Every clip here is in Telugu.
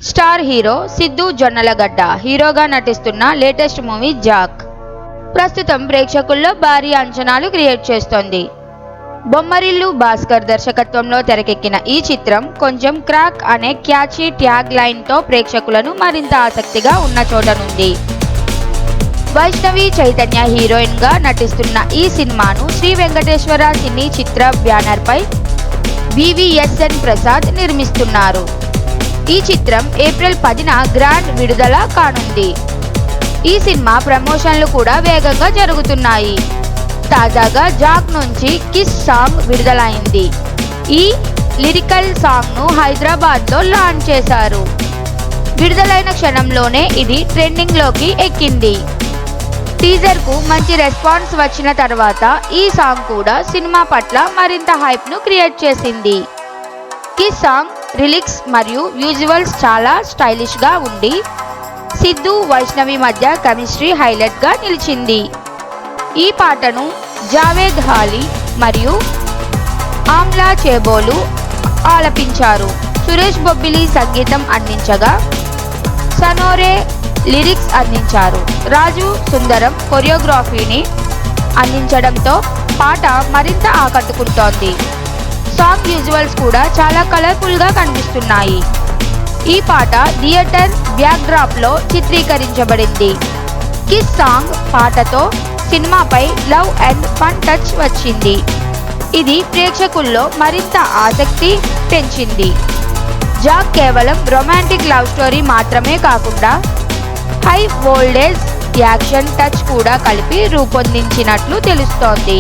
స్టార్ హీరో సిద్ధు జొన్నలగడ్డ హీరోగా నటిస్తున్న లేటెస్ట్ మూవీ జాక్ ప్రస్తుతం ప్రేక్షకుల్లో భారీ అంచనాలు క్రియేట్ చేస్తోంది. బొమ్మరిల్లు భాస్కర్ దర్శకత్వంలో తెరకెక్కిన ఈ చిత్రం కొంచెం క్రాక్ అనే క్యాచీ ట్యాగ్ లైన్తో ప్రేక్షకులను మరింత ఆసక్తిగా ఉన్న చోటనుంది. వైష్ణవి చైతన్య హీరోయిన్గా నటిస్తున్న ఈ సినిమాను శ్రీ వెంకటేశ్వర సినీ చిత్ర బ్యానర్పై వివిఎస్ఎన్ ప్రసాద్ నిర్మిస్తున్నారు. ఈ చిత్రం ఏప్రిల్ 10న గ్రాండ్ విడుదల కానుంది. ఈ సినిమా ప్రమోషన్లు కూడా వేగంగా జరుగుతున్నాయి. తాజాగా జాక్ నుంచి కిస్ సాంగ్ విడుదలైంది. ఈ లిరికల్ సాంగ్ను హైదరాబాద్లో లాంచ్ చేశారు. విడుదలైన క్షణంలోనే ఇది ట్రెండింగ్లోకి ఎక్కింది. టీజర్కు మంచి రెస్పాన్స్ వచ్చిన తర్వాత ఈ సాంగ్ కూడా సినిమా పట్ల మరింత హైప్ను క్రియేట్ చేసింది. కిస్ సాంగ్ లిరిక్స్ మరియు విజువల్స్ చాలా స్టైలిష్గా ఉండి సిద్ధు వైష్ణవి మధ్య కెమిస్ట్రీ హైలైట్గా నిలిచింది. ఈ పాటను జావేద్ అలీ మరియు ఆమ్లా చేబోలు ఆలపించారు. సురేష్ బొబ్బిలి సంగీతం అందించగా సనోరే లిరిక్స్ అందించారు. రాజు సుందరం కొరియోగ్రఫీని అందించడంతో పాట మరింత ఆకట్టుకుంటోంది. సాంగ్ విజువల్స్ కూడా చాలా కలర్ఫుల్గా కనిపిస్తున్నాయి. ఈ పాట థియేటర్ బ్యాక్డ్రాప్లో చిత్రీకరించబడింది. కిస్ సాంగ్ పాటతో సినిమాపై లవ్ అండ్ ఫన్ టచ్ వచ్చింది. ఇది ప్రేక్షకుల్లో మరింత ఆసక్తి పెంచింది. జాక్ కేవలం రొమాంటిక్ లవ్ స్టోరీ మాత్రమే కాకుండా హై వోల్టేజ్ యాక్షన్ టచ్ కూడా కలిపి రూపొందించినట్లు తెలుస్తోంది.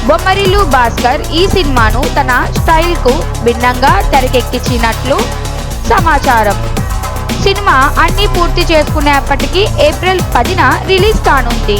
బొమ్మరిల్లు భాస్కర్ ఈ సినిమాను తన స్టైల్కు భిన్నంగా తెరకెక్కించినట్లు సమాచారం. సినిమా అన్నీ పూర్తి చేసుకునేప్పటికీ ఏప్రిల్ 10న రిలీజ్ కానుంది.